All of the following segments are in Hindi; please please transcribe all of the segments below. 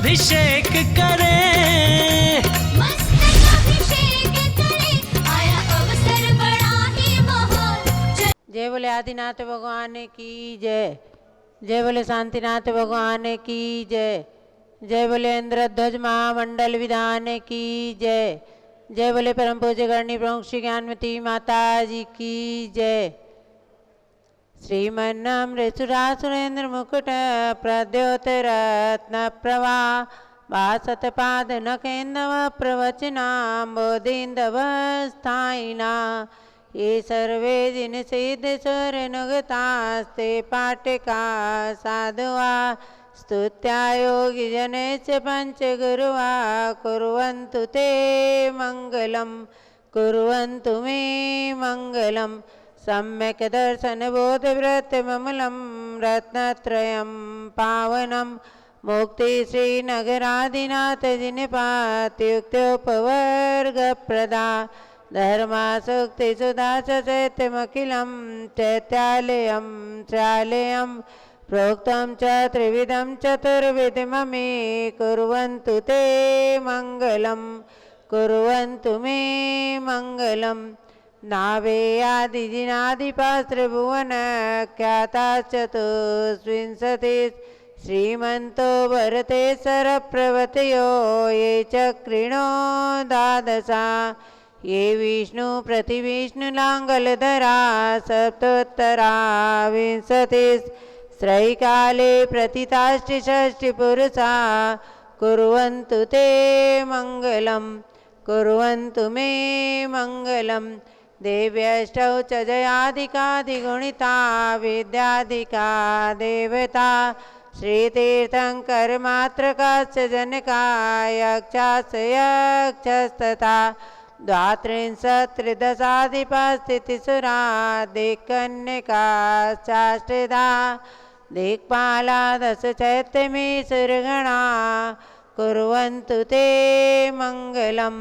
अभिषेक करें, मस्तक अभिषेक करें, आया अवसर बड़ा ही महान। जय बोले आदिनाथ भगवान की जय, जय बोले शांतिनाथ भगवान की जय, जय बोले इंद्रध्वज महामंडल विधान की जय, जय बोले परम पूज्य गणनी प्रमुख श्री ज्ञानमती माता जी की जय। श्रीमन्नामृत सुरासुरेंद्र मुकुट प्रद्योत रत्न प्रभा भासत पाद नकेन्दव प्रवचनाम्बोधिन्दव स्थायिना ये सर्वे जिन सिद्ध सुर नुगतास्ते पाटिका साधुआ स्तुत्या योगी जनेश पंचगुरुवा कुर्वन्तु ते मंगलम, कुर्वन्तु मे मंगलम। सम्यक् दर्शन बोध व्रत ममलम रत्नत्रयं पावनम मुक्ति श्री नगरादिनाथ जिनपात्युक्तोपवर्ग प्रदा धर्मा सुक्ति सुधा चैत्यमखिलं चैत्यालयं चालयं प्रोक्तं च त्रिविधं चतुर्विधममे कुर्वन्तु ते मंगलम, कुर्वन्तु मे मंगलम। नावेयादिजिनादिपास्त्रिभुवन ख्याता चतुस्विंशति श्रीमन्तो भरते सरप्रवतयो ये चक्रिणो द्वादशा ये विष्णु प्रतिविष्णुलाङ्गलधरा सप्तोत्तरा विंशति स्त्रैकाले प्रतिताष्टिषष्टिपुरुषा कुर्वन्तु ते मंगलम, कुर्वन्तु मे मंगलम। देव्यष्टौ च जयादिकादिगुणिता विद्यादिका देवता श्रीतीर्थङ्करमात्रकाश्च जनका यक्षाश्च यक्षस्तथा द्वात्रिंशत्त्रिदशाधिपस्थितिसुरा दिक्कन्यकाश्चाष्टधा दिक्पाला दश चैत्यमीसुरगणा कुर्वन्तु ते मंगलम,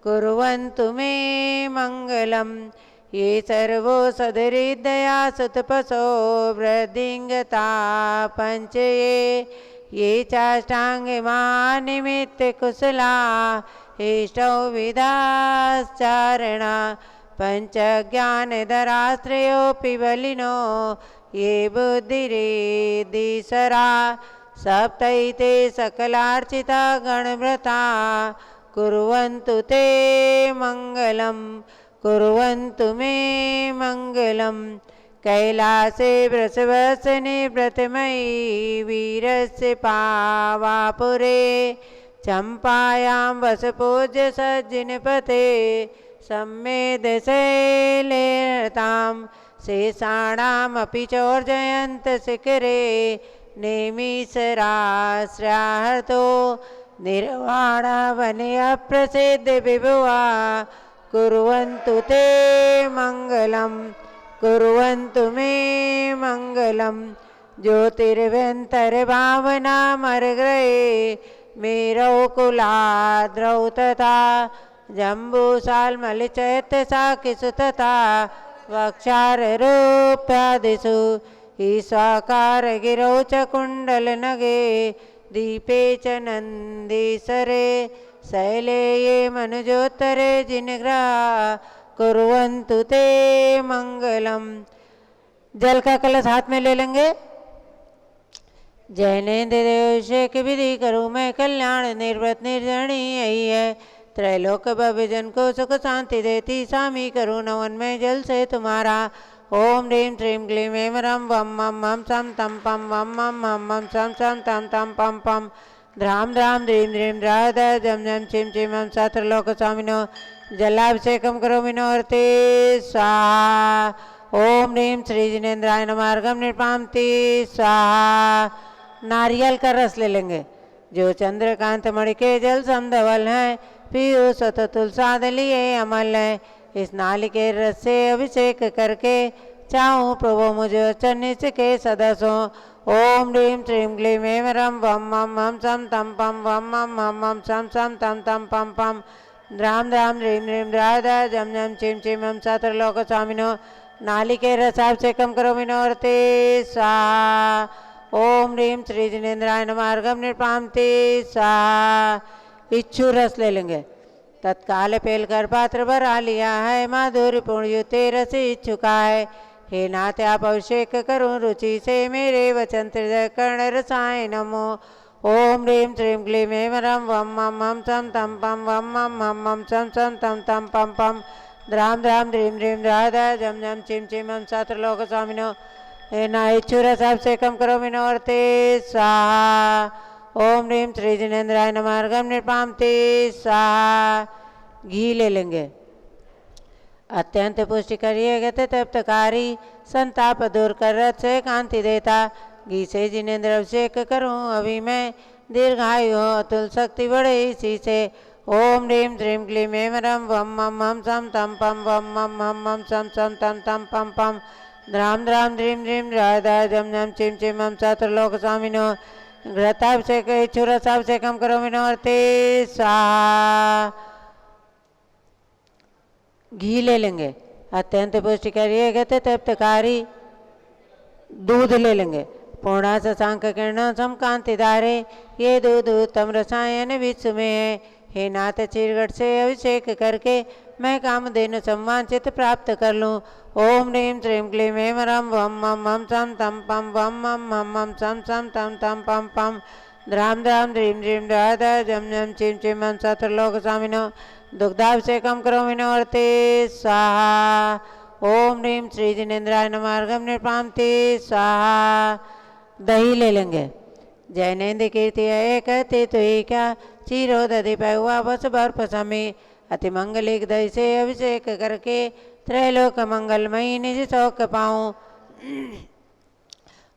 कुर्वन्तु मे मंगलम। ये सर्वो सदरिदया सुतपसो वृद्धिंगता पंच ये चाष्टांगमानिमित्त कुशला इष्टौ विदाश्चारणा पंच ज्ञानधरास्त्रयोऽपि बलिनो ये बुद्धिरेदिसरा सप्तैते सकलार्चिता गणव्रता कुर्वन्तु ते मंगलम, कुर्वन्तु मे मंगलम। कैलासे वृषभसने व्रतमयी वीरस्य पावापुरे चंपायां वसपूज्य सज्जनपते सम्मेदशैलेतां शेषाणामपि चोर्जयन्त शिखरे नेमिसराश्राहतो निर्वाणवने अप्रसिद्ध विभुवा कुर्वन्तु ते मंगलम, कुर्वन्तु मे मंगलम। ज्योतिर्भ्यन्तर्भावनामर्ग्रहे मेरौकुलाद्रौ तथा जम्बूसाल्मलिचैत्यशाकिषु तथा वक्षाररूप्यादिषु ईश्वाकारगिरौ च कुण्डलनगे दीपे च नन्दीसरे शैले ये मनुजोत्तरे जिनग्रहा कुर्वन्तु ते मंगलम। जल का कलश हाथ में ले लेंगे। जैनेन्द्र देवशेख विधि करूँ मैं कल्याण निर्व्रत निर्जणी यही है त्रैलोक भविजन को सुख शांति देती स्वामी करूँ नवन में जल से तुम्हारा। ओम ह्रीं श्रीं क्लीं ऐं रं वं मं मं सं तं पं वं मं मं मं सं सं तं तं पं पं ध्रां ध्रां ह्रीं ह्रीं ध्राद जं जं छिं छिं मं सत्रलोक स्वामिनो जलाभिषेकं करोमि नोर्ते स्वाहा। ओम ह्रीं श्री जिनेन्द्राय नमः अर्घं निर्पामति स्वाहा। नारियल का रस ले लेंगे। जो चंद्रकांत मणि के जल समधवल है पीयूष तुलसाद लिए अमल है। इस नालिके रस से अभिषेक करके चाहूँ प्रभु मुझे चन्निच के सदस्यों। ओम ह्रीं श्रीं क्लीं ऐं रं वं मं मं सं तं पं वं मं मं मं सं सं तं तं पं पं ध्रां ध्रां ह्रीं ह्रीं ध्राद जं जं छिं छिं मं सत्रलोक स्वामिनो नालिके रसाभिषेकं करोमि नोर्ते स्वाहा। ओम ह्रीं श्री जिनेन्द्राय नमः अर्घम निर्पामते स्वाहा। इच्छु रस ले लेंगे। तत्काल पेल कर पात्र भरा लिया है, माधुर्य पुण्युते रस इच्छुका है। हे नाथ आप अभिषेक करूं रुचि से, मेरे वचन हृदय कर्ण रसाय नमो। ओम ह्रीं श्रीं क्लीं ऐं रं वं मं हम सं तं पं वं मं हम मं सं सं तं तं पं पं द्रां द्रां द्रीं द्रीं द्राधा जं जं चिं चिं हम सात्रलोक स्वामिनो। हे नाइच्छुरस अभिषेकम करो विनोर्ते स्वाहा। ओम ह्रीं श्री जिनेन्द्राय नमः अर्घम निर्पामते स्वाहा। घी ले लेंगे। अत्यंत पुष्टि करिए गत तप्तकारी, संताप दूर कर रथ से कांति देता। घी से जिनेन्द्र अभिषेक करूं अभी मैं, दीर्घायु हो अतुल शक्ति बढ़े इसी से। ओम ह्रीं श्रीं क्लीं ऐं रं वं मं हम सं तं पं वं मं हम मं सं सं तं तं पं पं द्रां द्रां द्रीं द्रीं द्राधा जं जं चिं चिं हम सात्रलोक स्वामिनो। घृताभिषेक इच्छुरसाभिषेकम करो विनोर्ते स्वाहा। घी ले लेंगे। अत्यंत पुष्टि करिए गत तप्तकारी, दूध ले लेंगे। पूर्णा शशांक किरणों सम कांति धारे, ये दूध उत्तम रसायन विश्व में है। हे नाथ चीरगढ़ से अभिषेक करके मैं कामधेनु संवांचित प्राप्त कर लूँ। ओम ह्रीं श्रीं क्लीं ऐं रं वं मं हम सं तं पं वं मं हम मं सं सं तं तं पं पं द्रां द्रां द्रीं द्रीं द्राधा जं जं चिं चिं हम सात्रलोक स्वामिनो। दुग्धाभिषेकम करो विनोर्ते स्वाहा। ओम ह्रीं श्री जिनेन्द्राय नमः अर्घम निर्पामते स्वाहा। दही ले लेंगे। जैनेन्द्र कीर्ति है कहते तो ही क्या, चीरो दधि पहुआ बस बर्फ समी। अति मंगलिक दही से अभिषेक करके, त्रैलोक मंगलमयी निज शौक पाऊँ।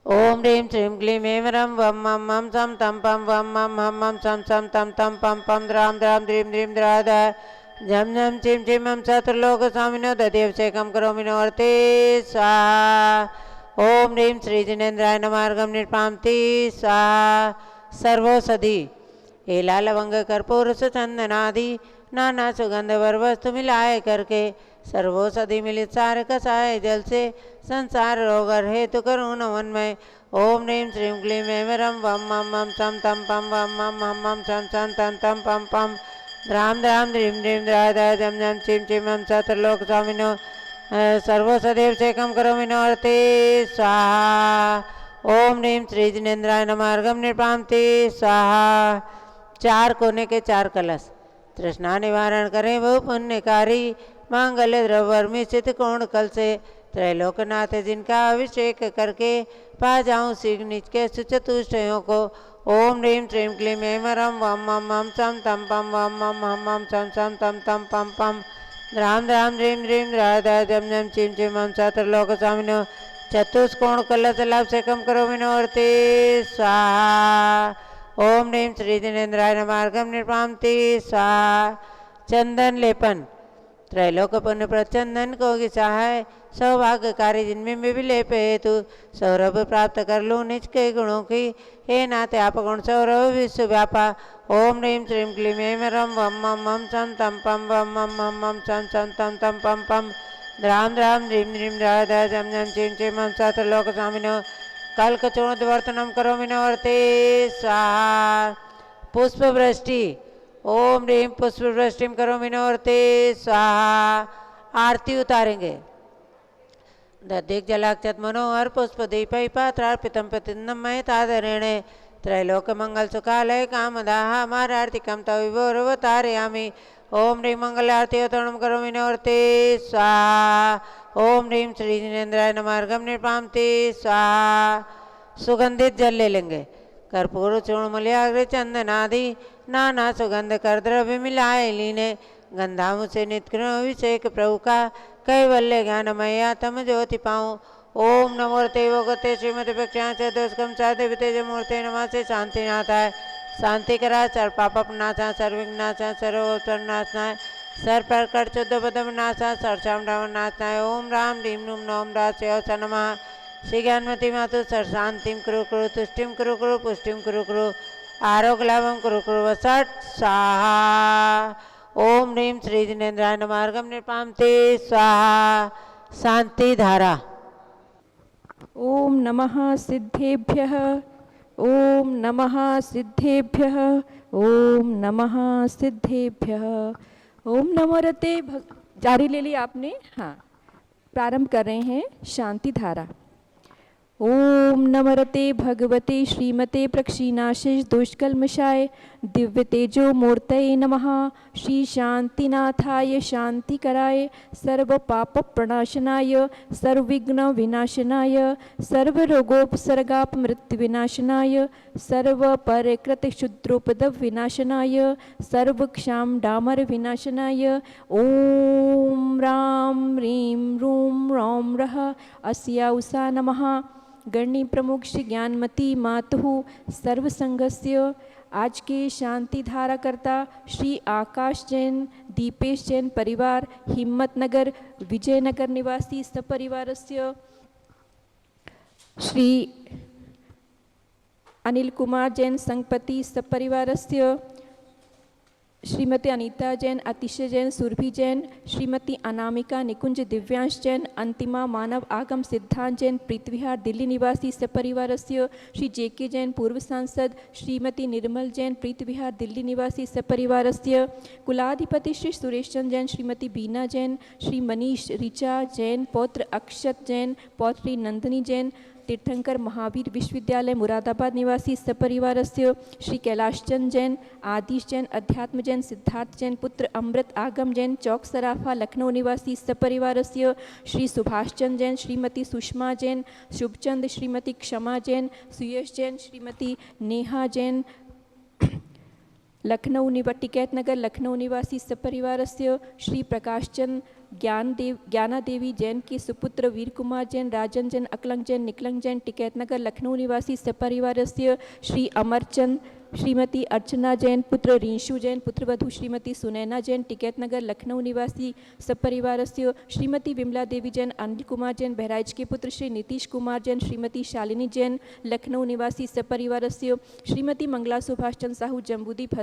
ओम ह्रीं श्रीं क्लीं ऐं रं वं मं हम सं तं पं वं मं हम मं सं सं तं तं पं पं द्रां द्रां द्रीं द्रीं द्राधा जं जं चिं चिं हम सात्रलोक स्वामिनो। दधि अभिषेकम करो विनोर्ते स्वाहा। ओम ह्रीं श्री जिनेन्द्राय नमः अर्घम निर्पामते स्वाहा। सर्वौषधि एला लवंग कर्पूर चंदनादि नाना सुगंध वर वस्तु मिलाए करके, सर्वौषधि मिलित सार कसाय जल से संसार रोगर हेतु करूँ नमन में। ओम ह्रीं श्रीं क्लीं ऐं रं वं मं हम सं तं पं वं मं हम मं सं सं तं तं पं पं द्रां द्रां द्रीं द्रीं द्राधा जं जं चिं चिं हम सात्रलोक स्वामिनो। सर्वौषधि अभिषेकम करो विनोर्ते स्वाहा। ओम ह्रीं श्री जिनेन्द्राय नमः अर्घम निर्पामते स्वाहा। चार कोने के चार कलश तृष्णा निवारण करें वो पुण्यकारी, मांगल्य द्रव्य मिश्रित कोण कल से। त्रैलोकनाथ जिनका अभिषेक करके पा जाऊं शीघ्र निज के सुचतुष्टयों को। ओम ह्रीं श्रीं क्लीं ऐं रं वं मं हम सं तं पं वं मं हम मं सं सं तं तं पं पं द्रां द्रां द्रीं द्रीं द्राधा जं जं चिं चिं हम सात्रलोक स्वामिनो। चतुष्कोण कलश अभिषेकम करो विनोर्ते स्वाहा। ओम ह्रीं श्री जिनेन्द्राय नमः अर्घम निर्पामते स्वाहा। चंदन लेपन त्रैलोक पुण्य प्रचंदन को गिसा है, सौभाग्यकारी जिनमें भी लेप हेतु सौरभ प्राप्त कर लूँ निज के गुणों की। हे नाथ आप गुण सौरभ विश्व व्यापा। ओम ह्रीं श्रीं क्लीं ऐं रं वं मं हम सं तं पं वं मं हम मं सं सं तं तं पं पं द्रां द्रां द्रीं द्रीं द्राधा जं जं चिं चिं हम सात्रलोक स्वामिनो। कल्कचूर्णवर्तनम करो विनोर्ते स्वाहा। पुष्प वृष्टि ओम ह्रीं पुष्प वृष्टि करो विनोर्ते स्वाहा। आरती उतारेंगे। दधिक जलाक्षत मनोहर पुष्प दीप पात्रार्पितम प्रतिन्दम मय तादरेण त्रैलोक मंगल सुखालय कामदाह हमारार्तिकम तविभोरवतारयामि। ओम ह्रीं मंगल आरती अवतरणम करो विनोर्ते स्वाहा। ओम ह्रीं श्री जिनेन्द्राय नमः अर्घम निर्पामते स्वाहा। सुगंधित जल ले लेंगे। कर्पूर चूर्ण मूल्याग्र चंदन आदि नाना सुगंध कर द्रव्य मिलाए लीने। गंधामु से नित्य अभिषेक प्रभु का, कैवल्य ज्ञानमया तम ज्योति पाऊँ। ओम नमोर्ते भगवते श्रीमती प्रख्यात दोषकम साधे तेज मूर्ते नमः से शांति नाथा है। शांति करा सर पाप नाशा सर्विघ्नाशा सर्वनाशनाय सर पर कर चुद्ध पदम नाशा सरसाम रावण नाशनाय। ओम राम रीम नुम नोम रास्य नमः। श्री ज्ञानमती मातु सर शांतिम कुरु कुरु तुष्टिम कुरु कुरु पुष्टिम कुरु कुरु आरोग्य लाभम कुरु कुरु वसट स्वाहा। ओम ह्रीं श्री जिनेन्द्राय नमः अर्घम निर्पामते स्वाहा। शांति धारा ओम नमः सिद्धेभ्यः। ओम नमः सिद्धेभ्यः। ओम नमः सिद्धेभ्यः। ओम नमोरते जारी ले ली आपने। हाँ, प्रारंभ कर रहे हैं शांति धारा। ओम नमरते भगवते श्रीमते प्रक्षीणाशिष दुष्कल्मषाय दिव्य तेजो मूर्तये नमः। श्री शांतिनाथाय शांतिकराय सर्व पाप प्रणाशनाय सर्वविघ्न विनाशनाय सर्वरोगोपसर्गाप मृत्यु विनाशनाय सर्व परिकृत क्षुद्रोपद्रव विनाशनाय सर्वक्षाम डामर विनाशनाय ओम राम रीम रूम रौम रः अस्या उषा नमः। गणी प्रमुख श्री ज्ञानमती मातु सर्वसंघस्य आज के शांति धारा करता श्री आकाश जैन दीपेश जैन परिवार हिम्मतनगर विजयनगर निवासी सपरिवारस्य श्री अनिल कुमार जैन संगपति सपरिवारस्य श्रीमती अनीता जैन अतिशय जैन सुरभि जैन श्रीमती अनामिका निकुंज दिव्यांश जैन अंतिमा मानव आगम सिद्धांत जैन प्रीतविहार दिल्ली निवासी सपरिवारस्य श्री जेके जैन पूर्व सांसद श्रीमती निर्मल जैन प्रीतविहार दिल्ली निवासी सपरिवारस्य कुलाधिपति श्री सुरेश चंद्र जैन श्रीमती बीना जैन श्री मनीष ऋचा जैन पौत्र अक्षत जैन पौत्री नंदिनी जैन तीर्थंकर महावीर विश्वविद्यालय मुरादाबाद निवासी सपरिवारस्य श्री कैलाशचंद जैन आदिश जैन अध्यात्म जैन सिद्धार्थ जैन पुत्र अमृत आगम जैन चौक सराफा लखनऊ निवासी सपरिवारस्य श्री सुभाषचंद जैन श्रीमती सुषमा जैन शुभचंद श्रीमती क्षमा जैन सुयश जैन श्रीमती नेहा जैन लखनऊ टिकैत नगर लखनऊ निवासी सपरिवारस्य श्री प्रकाशचंद ज्ञाना देवी जैन के सुपुत्र वीर कुमार जैन राजन जैन अकलंग जैन निकलंग जैन टिकैत नगर लखनऊ निवासी सपरिवारस्य श्री अमरचंद श्रीमती अर्चना जैन पुत्र रिंशु जैन पुत्रवधू श्रीमती सुनैना जैन टिकैत नगर लखनऊ निवासी सपरिवारस्य श्रीमती विमला देवी जैन अनिल कुमार जैन बहराइच के पुत्र श्री नीतीश कुमार जैन श्रीमती शालिनी जैन लखनऊ निवासी सपरिवारस्य श्रीमती मंगला सुभाष चंद्र साहू जम्बूदीप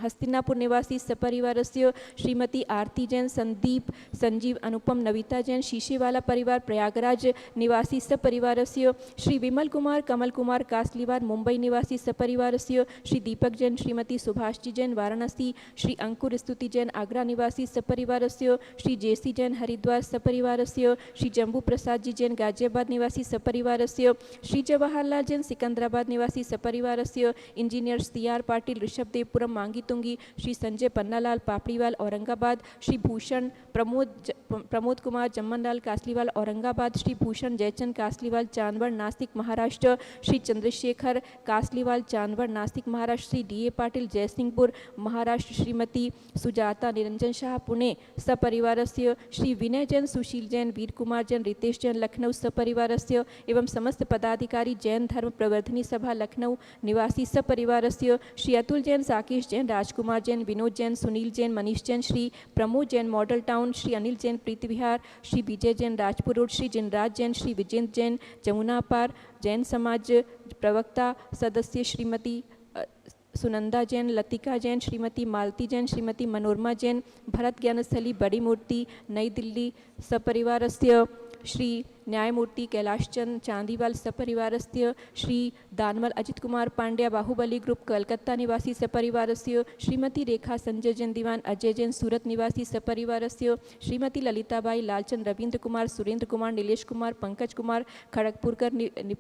हस्तिनापुर निवासी सपरिवारस्य श्रीमती आरती जैन संदीप संजीव अनुपम नविता जैन शीशेवाला परिवार प्रयागराज निवासी सपरिवारस्य श्री विमल कुमार कमल कुमार कासलीवार मुंबई निवासी सपरिवारस्य श्री दीपक जैन श्रीमती सुभाषजी जैन वाराणसी श्री अंकुर स्तुति जैन आगरा निवासी सपरिवारस्य श्री जेसी जैन हरिद्वार सपरिवारस्य श्री जम्बू प्रसाद जी जैन गाजियाबाद निवासी सपरिवारस्य श्री जवाहरलाल जैन सिकंदराबाद निवासी सपरिवारस्य इंजीनियर सीआर पाटिल ऋषभदेवपुरम मांगी तुंगी श्री संजय पन्नालाल पापड़ीवाल औरंगाबाद श्री भूषण प्रमोद कुमार जम्मनलाल कासलीवाल औरंगाबाद श्री भूषण जयचंद कासलीवाल चांदवड़ नासिक महाराष्ट्र श्री चंद्रशेखर कासलीवाल चांदवड़ नासिक महाराष्ट्र श्री डी ए पाटिल जयसिंहपुर महाराष्ट्र श्रीमती सुजाता निरंजन शाह पुणे सपरिवारस्य श्री विनय जैन सुशील जैन वीर कुमार जैन रितेश जैन लखनऊ सपरिवारस्य एवं समस्त पदाधिकारी जैन धर्म प्रवर्धनी सभा लखनऊ निवासी सपरिवारस्य श्री अतुल जैन साकेश जैन राजकुमार जैन विनोद जैन सुनील जैन मनीष जैन श्री प्रमोद जैन मॉडल टाउन श्री अनिल जैन प्रीति विहार श्री विजय जैन राजपुर रोड श्री जिनराज जैन श्री विजेंद्र जैन जमुना पार जैन समाज प्रवक्ता सदस्य श्रीमती सुनंदा जैन लतिका जैन श्रीमती मालती जैन श्रीमती मनोरमा जैन भरत ज्ञानस्थली बड़ी मूर्ति नई दिल्ली सपरिवारस्य श्री न्यायमूर्ति कैलाशचंद चांदीवाल सपरिवारस्य श्री दानमल अजित कुमार पांड्या बाहुबली ग्रुप कलकत्ता निवासी सपरिवारस्य श्रीमती रेखा संजय जैन दीवान अजय जैन सूरत निवासी सपरिवारस्य श्रीमती ललिताबाई लालचंद रविंद्र कुमार सुरेंद्र कुमार नीलेश कुमार पंकज कुमार खड़गपुरकर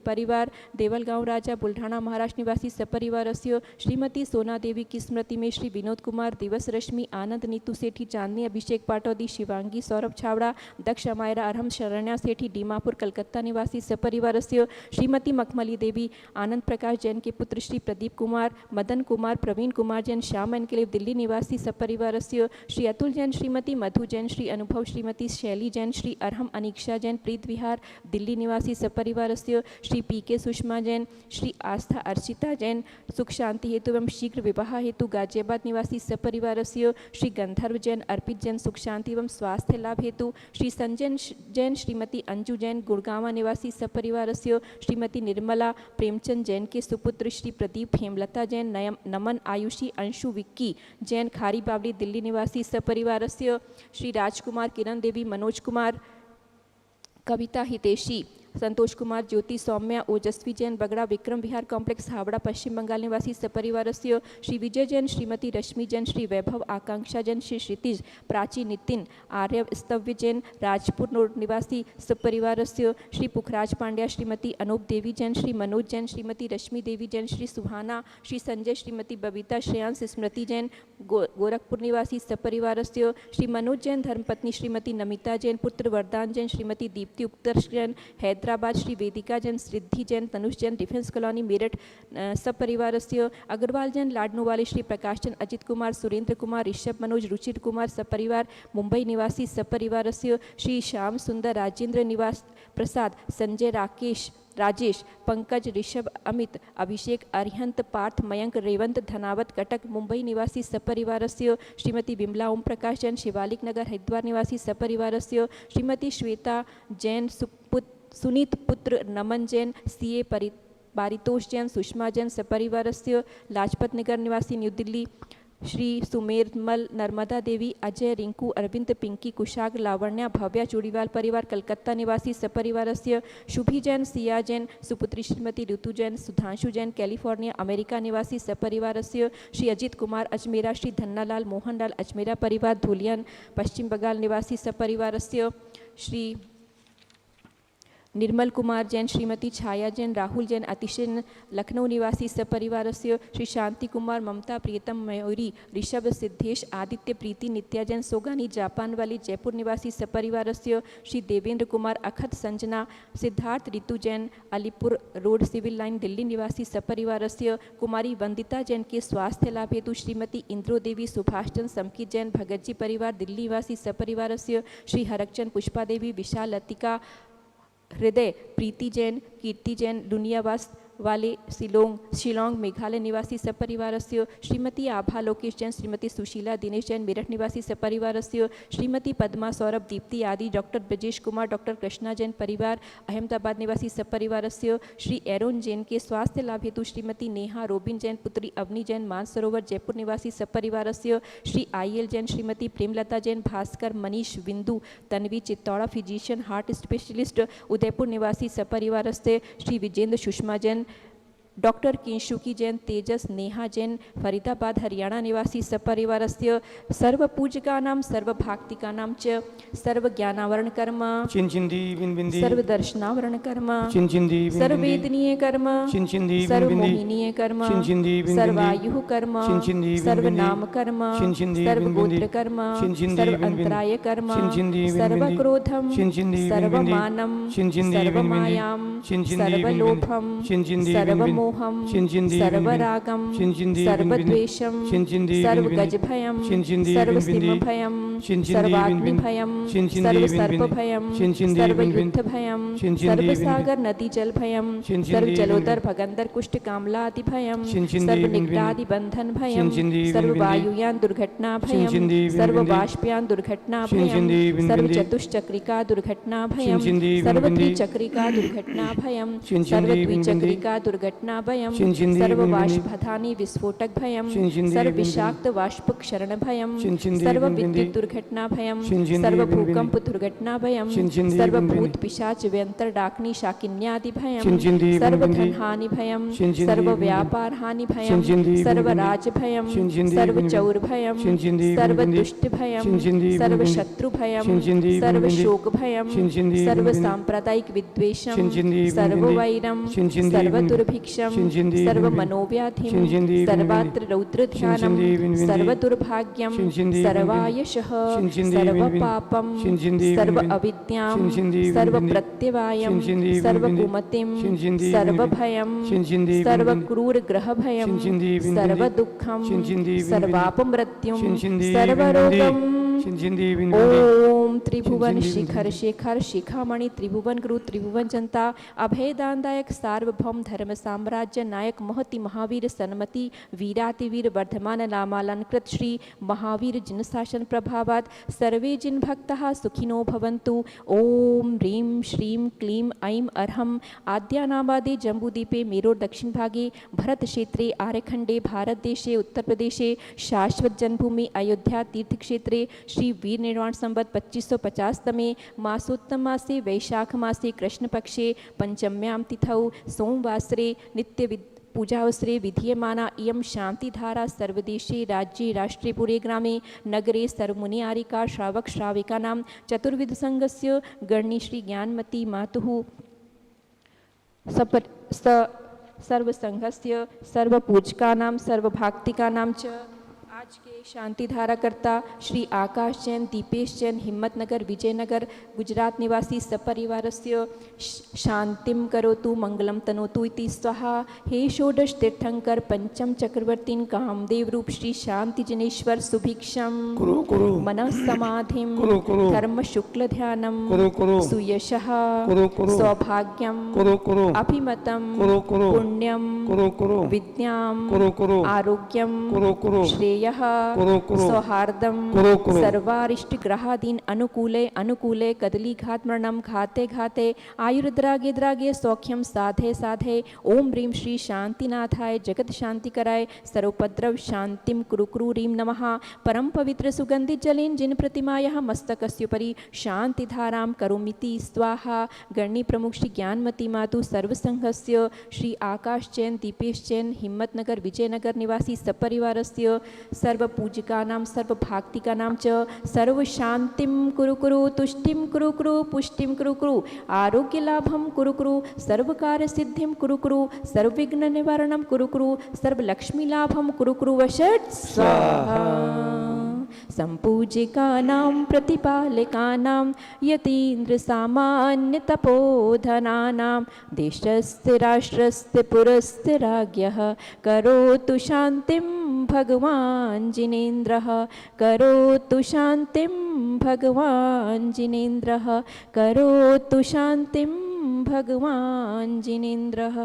परिवार देवलगांव राजा बुल्ढाणा महाराष्ट्र निवासी सपरिवारस्य श्रीमती सोना देवी की स्मृति में श्री विनोद कुमार दिवस रश्मि आनंद नीतू सेठी चांदनी अभिषेक पाटौदी शिवांगी सौरभ छावड़ा दक्ष अमायरा अरहम शरण्या सेठी दीमापुर कलकत्ता निवासी सपरिवारस्य श्रीमती मखमली देवी आनंद प्रकाश जैन के पुत्र श्री प्रदीप कुमार मदन कुमार प्रवीण कुमार जैन श्याम एनक्लेव दिल्ली निवासी सपरिवारस्य श्री अतुल जैन श्रीमती मधु जैन श्री अनुभव श्रीमती शैली जैन श्री अरहम अनीक्षा जैन प्रीत विहार दिल्ली निवासी सपरिवारस्य श्री पी के सुषमा जैन श्री आस्था अर्चिता जैन सुख शांति हेतु एवं शीघ्र विवाह हेतु गाजियाबाद निवासी सपरिवारस्य श्री गंधर्व जैन अर्पित जैन सुख शांति एवं स्वास्थ्य लाभ हेतु श्री संजय जैन श्रीमती अंजू जैन गुड़गांवा निवासी सपरिवारस्य श्रीमती निर्मला प्रेमचंद जैन के सुपुत्र श्री प्रदीप हेमलता जैन नमन आयुषी अंशु विक्की जैन खारी बावली दिल्ली निवासी सपरिवारस्य श्री राजकुमार किरण देवी मनोज कुमार कविता हितेशी संतोष कुमार, ज्योति, सौम्या, ओजस्वी जैन, बगड़ा विक्रम विहार कॉम्प्लेक्स, हावड़ा, पश्चिम बंगाल निवासी सपरिवारस्य श्री विजय जैन, श्रीमती रश्मि जैन, श्री वैभव, आकांक्षा जैन, श्री क्षितिज, प्राची, नितिन, आर्यव, स्तव्य जैन, राजपुर रोड निवासी सपरिवारस्य श्री पुखराज पांड्या, श्रीमती अनूप देवी जैन, श्री मनोज जैन, श्रीमती रश्मि देवी जैन, श्री सुहाना, श्री संजय, श्रीमती बबीता, श्रेयांश, स्मृति जैन, गोरखपुर निवासी सपरिवारस्य श्री मनोज जैन, धर्मपत्नी श्रीमती नमिता जैन, पुत्र वरदान जैन, श्रीमती दीप्ति उत्कर्ष जैन, हैदराबाद, श्री वेदिका जैन, सिद्धि जैन, तनुष जैन, डिफेंस कॉलोनी मेरठ सपरिवारस्य अग्रवाल जैन, लाडनू वाले श्री प्रकाश जैन, अजित कुमार, सुरेंद्र कुमार, ऋषभ मनोज, रुचिर कुमार सपरिवार, मुंबई निवासी सपरिवारस्य श्री श्याम सुंदर, राजेंद्र निवास प्रसाद, संजय, राजेश, पंकज, ऋषभ, अमित, अभिषेक, अरिहंत, पार्थ, मयंक, रेवंत, धनावत, कटक, मुंबई निवासी सपरिवारस्य श्रीमती बिमला ओम प्रकाश जैन, शिवालिक नगर हरिद्वार निवासी सपरिवारस्य श्रीमती श्वेता जैन, सुनीत पुत्र नमन जैन, सीए पारितोष जैन, सुषमा जैन सपरिवारस्य लाजपत नगर निवासी न्यू दिल्ली श्री सुमेरमल, नर्मदा देवी, अजय, रिंकू, अरविंद, पिंकी, कुशाग, लावण्या, भव्या, चूड़ीवाल परिवार कलकत्ता निवासी सपरिवारस्य शुभी जैन, सिया जैन, सुपुत्री श्रीमती ऋतु जैन, सुधांशु जैन, कैलिफोर्निया अमेरिका निवासी सपरिवारस्य श्री अजित कुमार अजमेरा, श्री धन्नालाल मोहनलाल अजमेरा परिवार धुलियन पश्चिम बंगाल निवासी सपरिवारस्य श्री निर्मल कुमार जैन, श्रीमती छाया जैन, राहुल जैन, अतिशन लखनऊ निवासी सपरिवारस्य श्री शांति कुमार, ममता, प्रियतम, मयूरी, ऋषभ, सिद्धेश, आदित्य, प्रीति, नित्या जैन, सोगानी, जापान वाली जयपुर निवासी सपरिवारस्य श्री देवेंद्र कुमार, अखत, Sanjana, Siddharth, Ritu Jain, Alipur road civil line Delhi निवासी सपरिवारस्य कुमारी वंदिता जैन के स्वास्थ्य लाभ हेतु श्रीमती इंद्रो देवी, सुभाष चंद्र, समकित जैन, भगत जी परिवार दिल्ली निवासी सपरिवारस्य श्री हरकचंद, पुष्पा देवी, विशाल, लतिका, हृदय, प्रीति जैन, कीर्ति जैन, दुनियावास वाले शिलोंग मेघालय निवासी सपरिवारस्य श्रीमती आभा लोकेश जैन, श्रीमती सुशीला दिनेश जैन, मेरठ निवासी सपरिवारस्य श्रीमती पद्मा सौरभ, दीप्ति आदि, डॉक्टर ब्रजेश कुमार, डॉक्टर कृष्णा जैन परिवार अहमदाबाद निवासी सपरिवारस्य श्री एरोन जैन के स्वास्थ्य लाभ हेतु श्रीमती नेहा, रोबिन जैन, पुत्री अवनी जैन, मानसरोवर जयपुर निवासी सपरिवारस्य श्री IL जैन, श्रीमती प्रेमलता जैन, भास्कर, मनीष, बिंदु, Tanvi, Chittaura physician heart specialist Udaipur निवासी सपरिवारस्य श्री विजेंद्र, सुषमा जैन, डॉक्टर किंशुकी जैन, तेजस, नेहा जैन, फरीदाबाद हरियाणा निवासी सपरिवारस्य सर्व पूजकानां सर्वभाक्तिकानां च सर्व ज्ञानावरण कर्म सर्व दर्शनावरण कर्म सर्ववेदनीय कर्म सर्वमोहिनीय कर्म सर्वायुः कर्म सर्वनाम कर्म सर्वगोत्र कर्म सर्व अंतराय कर्म सर्वक्रोधम सर्वमानम सर्वमायां सर्वलोभम सर्वमोहम सर्वरागम सर्वद्वेषम सर्वगजभयम सर्वसिंहभयम सर्वाग्निभयम सर्वसर्पभयम सर्वयुद्धभयम सर्वसागर नदी जलभयम सर्वजलोदर भगंदर कुष्ठ कामलादिभयम सर्वनिग्धादि बंधन भयम सर्ववायुयान दुर्घटना भयम सर्वबाष्पयान दुर्घटना भयम सर्वचतुष्चक्रिका दुर्घटना भयम सर्वत्रिचक्रिका दुर्घटना भयम सर्वद्विचक्रिका दुर्घटना भयम सर्ववाष्पधानी विस्फोटक भयम सर्वविषाक्त वाष्प क्षरण भयम सर्वविद्युत दुर्घटना भयम सर्वभूकंप दुर्घटना भयम सर्वभूत पिशाच व्यंतर डाकनी शाकिन्यादि भयम सर्वधनहानि भयम सर्वव्यापार हानि भयम सर्वराज भयम सर्वचौर भयम सर्वदुष्ट भयम सर्वशत्रु भयम सर्वशोक भयम सर्वसांप्रदायिक विद्वेषम सर्ववैरम सर्वदुर्भिक्षम सर्वमनोव्याधिम सर्वात्र रौद्र ध्यानम सर्वदुर्भाग्यम सर्वायशः सर्वपापम सर्व अविद्याम सर्वप्रत्यवायम सर्वकुमतिम सर्वभयम सर्वक्रूर ग्रहभयम सर्वदुःखम सर्वापमृत्युम सर्वरोगम ओम त्रिभुवन शिखर शेखर शिखामणि त्रिभुवन गुरु त्रिभुवन जनता अभयदानदायक सार्वभौम धर्म साम्राज्य नायक महति महावीर सन्मति वीरातिवीर वर्धमान नामालंकृत श्री महावीर जिन शासन प्रभावात सर्वे जिन भक्तः सुखिनो भवन्तु। ओम ह्रीं श्रीं क्लीं ऐं अर्हं आद्यानाबादे जम्बूद्वीपे मेरोर दक्षिण भागे भरत क्षेत्रे आर्यखंडे भारत देशे उत्तर प्रदेशे शाश्वत जन्मभूमि अयोध्या तीर्थक्षेत्रे श्री वीर निर्वाण संवत 2550 मासोत्तम मासे वैशाख मासे कृष्णपक्षे पंचम्यां तिथौ सोमवासरे नित्य पूजावसरे विधीयमाना इयं शांतिधारा सर्वदेशे राज्ये राष्ट्रे पुरे ग्रामे नगरे सर्वमुनि आरिका श्रावक श्राविकानां चतुर्विध संघस्य गणी श्री ज्ञानमती मातुः सर्वसंघस्य सर्वपूजकानां सर्वभाक्तिकानां च आज के शांतिधारा करता श्री आकाश जैन दीपेश जैन हिम्मतनगर विजयनगर गुजरात निवासी सपरिवारस्य शांतिं करोतु मंगलम तनोतु इति स्वाहा। हे षोडश तीर्थंकर पंचम चक्रवर्तीन कामदेव रूप श्री शांति जनेश्वर सुभिक्षम मनः समाधिम धर्म शुक्ल ध्यानम सुयशः सौभाग्यम अभिमतम पुण्यम विद्याम आरोग्यम श्रेयः सौहार्दम सर्वारिष्ट ग्रहादीन अनुकूले अनुकूले कदली घात मरणम घाते घाते आयुर्द्रागे द्रागे सौख्यम साधे साधे ओम ह्रीं श्री शांतिनाथाय जगत शांति कराय सर्वोपद्रव शांतिम कुरु कुरु ह्रीं नमः। परम पवित्र सुगंधित जलेन जिन प्रतिमायाः मस्तकस्योपरि शांतिधारां करोमीति स्वाहा। गणी प्रमुख श्री ज्ञानमती मातु सर्वसंघस्य श्री आकाश जैन दीपेश जैन हिम्मतनगर विजयनगर निवासी सपरिवारस्य सर्वपूजिकानां सर्वभाक्तिकानां च सर्वशान्तिं कुरु कुरु तुष्टिं कुरु कुरु पुष्टिं कुरु कुरु आरोग्यलाभं कुरु कुरु सर्वकार्यसिद्धिं कुरु कुरु सर्वविघ्ननिवारणं कुरु कुरु सर्वलक्ष्मीलाभं कुरु कुरु वषट् स्वाहा। सम्पूजिकानां प्रतिपालकानां यतीन्द्रसामान्यतपोधनानां देशस्य राष्ट्रस्य पुरस्य राज्ञः करोतु शान्तिं भगवान् जिनेन्द्रः करोतु शान्तिं भगवान् जिनेन्द्रः करोतु शान्तिं भगवान् जिनेन्द्रः।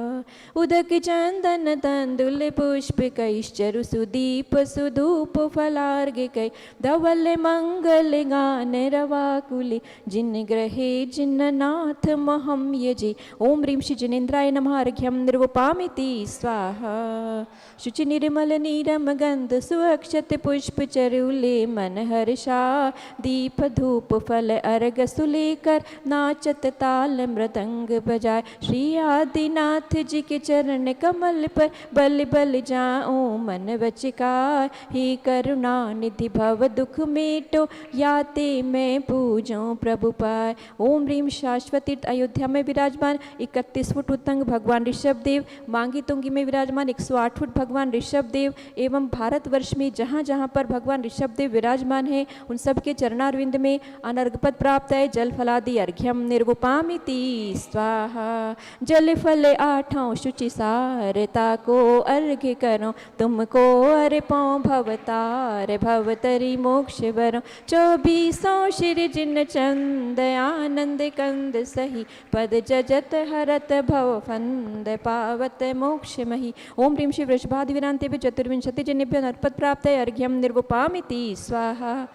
उदक चंदन तंदुल पुष्पकैश्चरु सुदीप सुधूप फलार्घिकै धवल मंगल गान रवाकुले जिन ग्रहे जिन्नाथ महं यजे। ओम ह्रीं श्री जिनेन्द्राय नमः। अर्घ्यं निर्वपामिति स्वाहा। शुचि निर्मल नीरम गंध सुअक्षत पुष्प चरुले मन हर्षा दीप धूप फल अर्घ सुलेकर नाचत ताल मृदंग बजाय श्री आदिनाथ जी के चरण कमल पर बल बल जाओ मन बचकाय। हे करुणा निधि भव दुख मेटो याते मैं पूजो प्रभु पाय। ओम ह्रीं शाश्वत तीर्थ अयोध्या में विराजमान 31 फुट उत्तंग भगवान ऋषभ देव, मांगी तुंगी में विराजमान 108 फुट भगवान ऋषभ देव एवं भारतवर्ष में जहाँ जहाँ पर भगवान ऋषभ देव विराजमान है उन सब के चरणारविंद में अनर्घपद प्राप्त है। जल फलादि अर्घ्यम निर्वपामिति स्वाहा। जल फल आठों शुचि सारता को अर्घ्य करो तुमको अर्पो भवतार भवतरी मोक्ष वरो। 24 शिर जिन चंद आनंद कंद सही पद जजत हरत भव फंद पावत मोक्ष मही। ओम ह्रीं श्री वृषभादि विरांते चतुर्विंशति जनेभ्यो नरपद प्राप्त है। अर्घ्यम निर्वपामिति स्वाहा।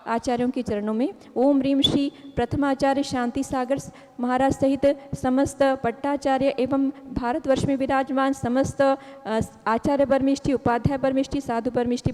आचार्यों के चरणों में ओम ह्रीं श्री प्रथमाचार्य शांति सागर महाराज सहित समस्त पट्टाचार्य एवं भारतवर्ष में विराजमान समस्त आचार्य परमिष्ठि उपाध्याय परमिष्ठि साधु परमिष्ठि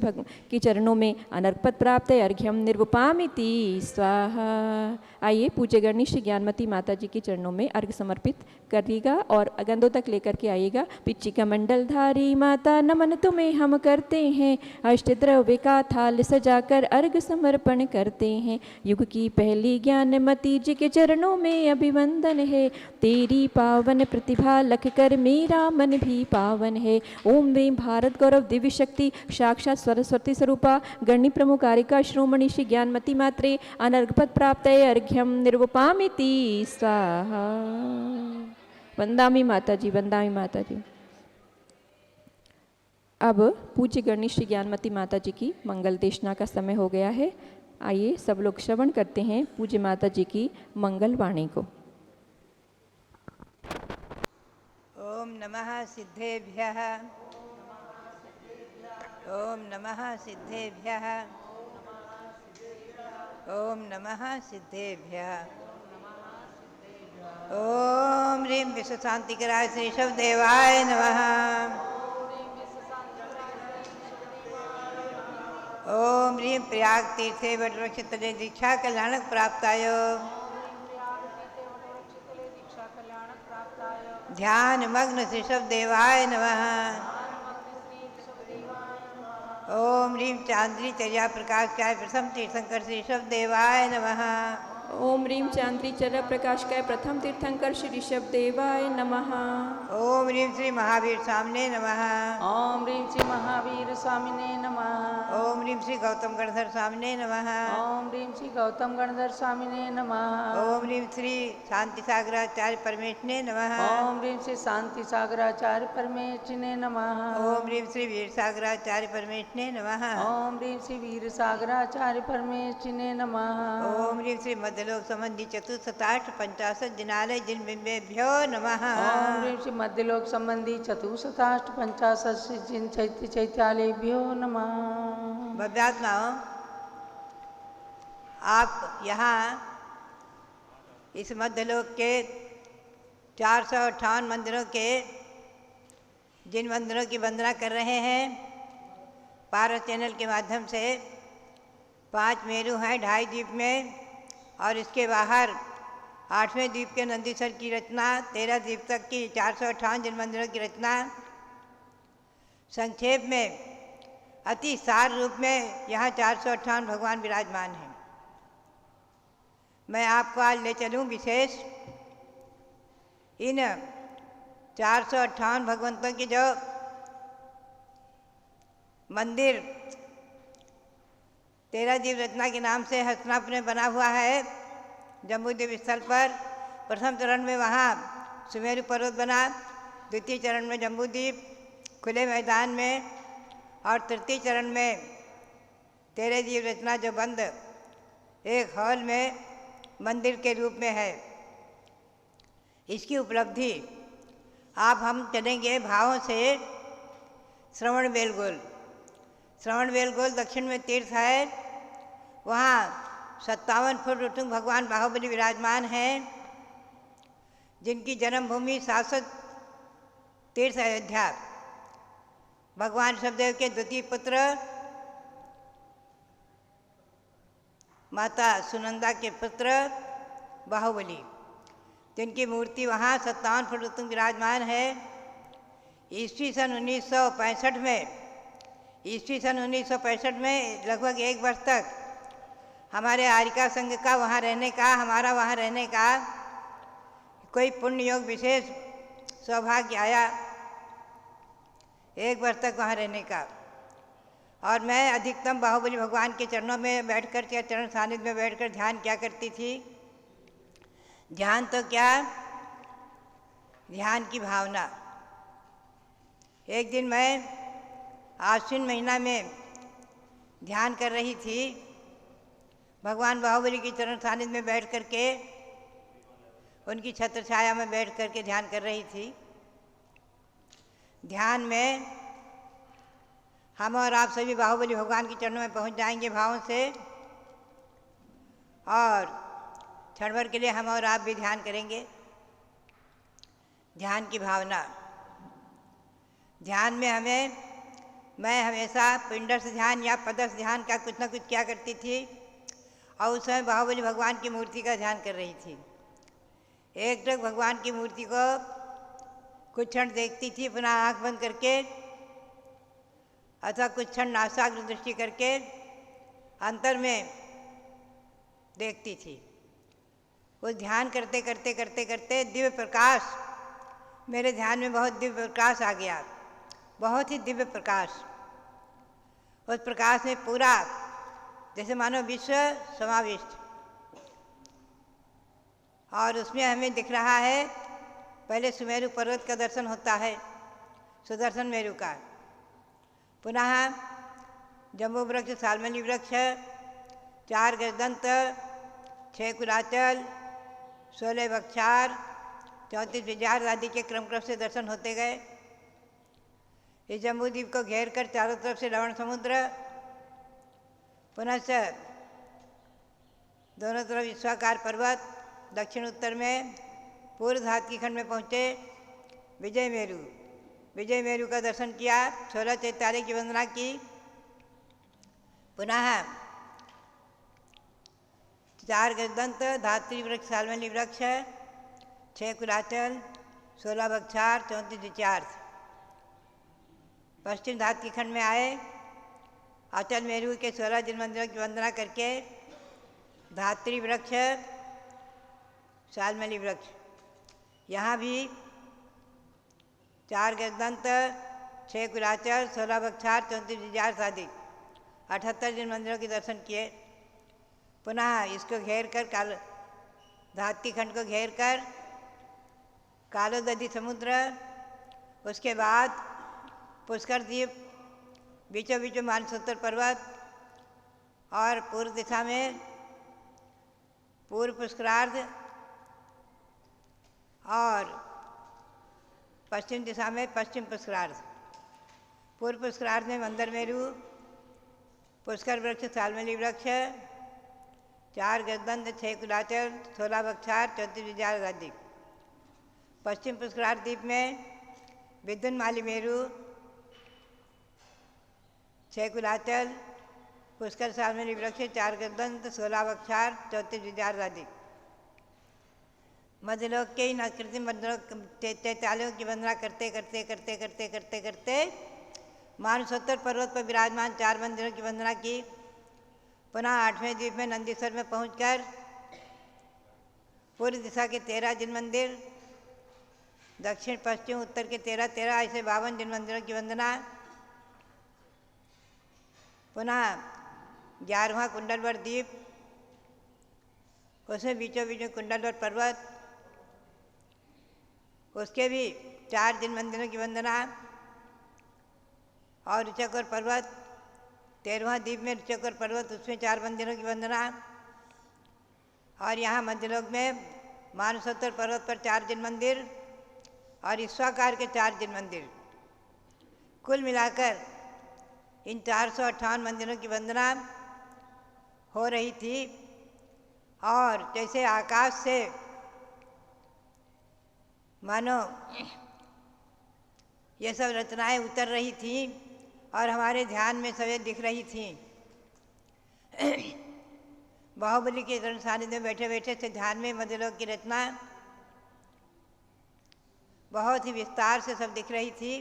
के चरणों में अनर्पद प्राप्त है। अर्घ्यम निर्वपामिति स्वाहा। आइए पूज्य गणी श्री ज्ञानमती माता जी के चरणों में अर्घ समर्पित करिएगा और अगंदों तक लेकर के आइएगा। पिच्चिका मंडलधारी माता नमन तुम्हें हम करते हैं, अष्टद्रव्य का थाल सजाकर अर्घ समर्पण करते हैं। युग की पहली ज्ञानमती जी के चरणों में अभिवंदन है, तेरी पावन प्रतिभा लख कर मेरा मन भी पावन है। ओम ह्रीं भारत गौरव दिव्य शक्ति साक्षात सरस्वती स्वरूपा गणी प्रमुख कारिका श्रोमणी श्री ज्ञानमती मात्रे अनर्घपद प्राप्त है। अर्घ्यम निर्वपामिति स्वाहा। वंदामी माता जी, वंदामी माता जी। अब पूज्य गणी श्री ज्ञानमती माता जी की मंगल देशना का समय हो गया है। आइए सब लोग श्रवण करते हैं पूज्य माता जी की मंगल वाणी को। ओम नमः सिद्धेभ्यः, ओम नमः सिद्धेभ्यः, ओम नमः सिद्धेभ्यः। ओम ह्रीं विश्व शांतिकराय श्री ऋषभदेवाय नमः। ओम ह्रीं प्रयाग तीर्थे वटवृक्ष तले दीक्षा कल्याणक प्राप्ताय ध्यान मग्न ऋषभ देवाय नमः। ओम ह्रीं चांद्री चर्या प्रकाशकाय प्रथम तीर्थंकर श्री ऋषभ देवाय नमः। ओम ह्रीं चांद्री चर्या प्रकाशकाय प्रथम तीर्थंकर श्री ऋषभ देवाय नमः। ओम ह्रीं श्री महावीर स्वामिने नमः। ओम ह्रीं श्री महावीर स्वामिने नमः। ओम ह्रीं श्री गौतम गणधर स्वामिने नमः। ओम ह्रीं श्री गौतम गणधर स्वामिने नमः। ओम ह्रीं श्री शांति सागराचार्य परमेशने नमः। ओम ह्रीं श्री शांति सागराचार्य परमेशने नमः। ओम ह्रीं श्री वीर सागराचार्य परमेशने नमः। ओम ह्रीं श्री वीर सागराचार्य परमेशने नमः। ओम ह्रीं श्री मध्यलोक संबंधी चतुर्शताष्ट पंचाशत जिनालय जिन बिंबेभ्यो नमः। ओम ह्रीं श्री मध्यलोक संबंधी चतुशताष्ट पंचाशत जिन चैत्यालयभ्यो नमः। भव्यात्माओं, आप यहाँ इस मध्यलोक के 458 मंदिरों के जिन मंदिरों की वंदना कर रहे हैं, पारस चैनल के माध्यम से 5 मेरू हैं 2.5 द्वीप में, और इसके बाहर 8वें द्वीप के नंदीसर की रचना, 13 द्वीप तक की 458 जिन मंदिरों की रचना संक्षेप में अति सार रूप में यहाँ 458 भगवान विराजमान हैं। मैं आपको आज ले चलूँ विशेष इन 458 भगवंतों की जो मंदिर 13 द्वीप रचना के नाम से हस्तिनापुर में बना हुआ है। जम्बूद्वीप स्थल पर प्रथम चरण में वहाँ सुमेरु पर्वत बना, द्वितीय चरण में जम्बूद्वीप खुले मैदान में, और तृतीय चरण में 13 द्वीप रचना जो बंद एक हॉल में मंदिर के रूप में है। इसकी उपलब्धि आप हम चलेंगे भावों से श्रवण बेलगोल। श्रवण बेलगोल दक्षिण में तीर्थ है, वहाँ 57 फुट उठुंग भगवान बाहुबली विराजमान हैं, जिनकी जन्मभूमि शाश्वत तीर्थ अयोध्या। भगवान ऋषभदेव के द्वितीय पुत्र माता सुनंदा के पुत्र बाहुबली, जिनकी मूर्ति वहाँ 57 फुट उत्तुंग विराजमान है। ईस्वी सन 1965 में लगभग 1 वर्ष तक हमारे आर्यिका संघ का वहाँ रहने का, हमारा वहाँ रहने का कोई पुण्य योग विशेष सौभाग्य आया, 1 वर्ष तक वहाँ रहने का। और मैं अधिकतम बाहुबली भगवान के चरणों में बैठकर या चरण सानिध्य में बैठकर ध्यान क्या करती थी। ध्यान तो क्या, ध्यान की भावना। एक दिन मैं आश्विन महीना में ध्यान कर रही थी, भगवान बाहुबली की चरण सानिध्य में बैठ कर के, उनकी छत्र छाया में बैठ कर के ध्यान कर रही थी। ध्यान में हम और आप सभी बाहुबली भगवान के चरणों में पहुंच जाएंगे भावों से, और क्षण भर के लिए हम और आप भी ध्यान करेंगे। ध्यान की भावना। ध्यान में मैं हमेशा पिंडस्थ ध्यान या पदस्थ ध्यान का कुछ न कुछ क्या करती थी, और उस समय बाहुबली भगवान की मूर्ति का ध्यान कर रही थी। एक टक भगवान की मूर्ति को कुछ क्षण देखती थी, पुनः आँख बंद करके अथवा कुछ क्षण नासाग्र दृष्टि करके अंतर में देखती थी। वो ध्यान करते करते करते करते दिव्य प्रकाश, मेरे ध्यान में बहुत दिव्य प्रकाश आ गया, बहुत ही दिव्य प्रकाश। उस प्रकाश में पूरा जैसे मानो विश्व समाविष्ट, और उसमें हमें दिख रहा है पहले सुमेरु पर्वत का दर्शन होता है, सुदर्शन मेरु का, पुनः जम्बू वृक्ष, सालमली वृक्ष, 4 गजदंत, 6 कुलाचल, 16 बक्षार, 34 विजार आदि के क्रम से दर्शन होते गए। इस जम्बूद्वीप को घेर कर चारों तरफ से लवण समुद्र, पुनः दोनों तरफ विश्वाकार पर्वत, दक्षिण उत्तर में पूर्व धात की खंड में पहुँचे विजय मेरु का दर्शन किया, 16 चैत्यालय की वंदना की, पुनः 4 गजदंत धात्री वृक्ष सालमली वृक्ष, 6 कुलाचल, 16 बक्षार, 34 द्विचार्थ। पश्चिम धात के खंड में आए, अचल मेरू के 16 जिन मंदिरों की वंदना करके धात्री वृक्ष सालमली वृक्ष, यहाँ भी 4 गजदंत, 6 कुलाचल, 16 बक्षार, 34 द्विचार्थ आदि 78 जिन मंदिरों के दर्शन किए। पुनः इसको घेर कर धात्री खंड को घेर कर कालोदधी समुद्र, उसके बाद पुष्कर द्वीप, बीचों बीचों मानसरोवर पर्वत और पूर्व दिशा में पूर्व पुष्करार्ध और पश्चिम दिशा में पश्चिम पुष्करार्ध। पूर्व पुष्करार्ध में मंदर मेरू, पुष्कर वृक्ष सालमली वृक्ष, 4 गजदंत, 6 कुलाचल, 16 बक्षार, 34 द्विचार्थ आदि। पश्चिम पुष्करार्ध द्वीप में विद्युन माली मेरू, 6 कुलाचल, पुष्कर सालमली वृक्ष, 4 गजदंत, 16 बक्षार, 34 द्विचार्थ आदि। मध्यलोक के इन कृत्रिम मंदिरों चैत्यालयों की वंदना करते करते करते करते करते करते मानसरोवर पर्वत पर विराजमान 4 मंदिरों की वंदना की। पुनः 8वें द्वीप में नंदीश्वर में पहुंचकर पूर्व दिशा के 13 जिन मंदिर, दक्षिण पश्चिम उत्तर के 13 ऐसे 52 जिन मंदिरों की वंदना। पुनः 11वां कुंडलवर द्वीप, उसमें बीचों बीचों कुंडलवर पर्वत, उसके भी 4 जिन मंदिरों की वंदना। और ऋचकोर पर्वत 13वां द्वीप में ऋचकोर पर्वत, उसमें 4 मंदिरों की वंदना। और यहाँ मध्यलोक में मानसरोवर पर्वत पर 4 जिन मंदिर और ईश्वाकार के 4 जिन मंदिर। कुल मिलाकर इन 458 मंदिरों की वंदना हो रही थी। और जैसे आकाश से मानो ये सब रचनाएं उतर रही थी और हमारे ध्यान में सभी दिख रही थी। बाहुबली के चरण सानिध्य में बैठे बैठे से ध्यान में मध्यलोक की रचना बहुत ही विस्तार से सब दिख रही थी।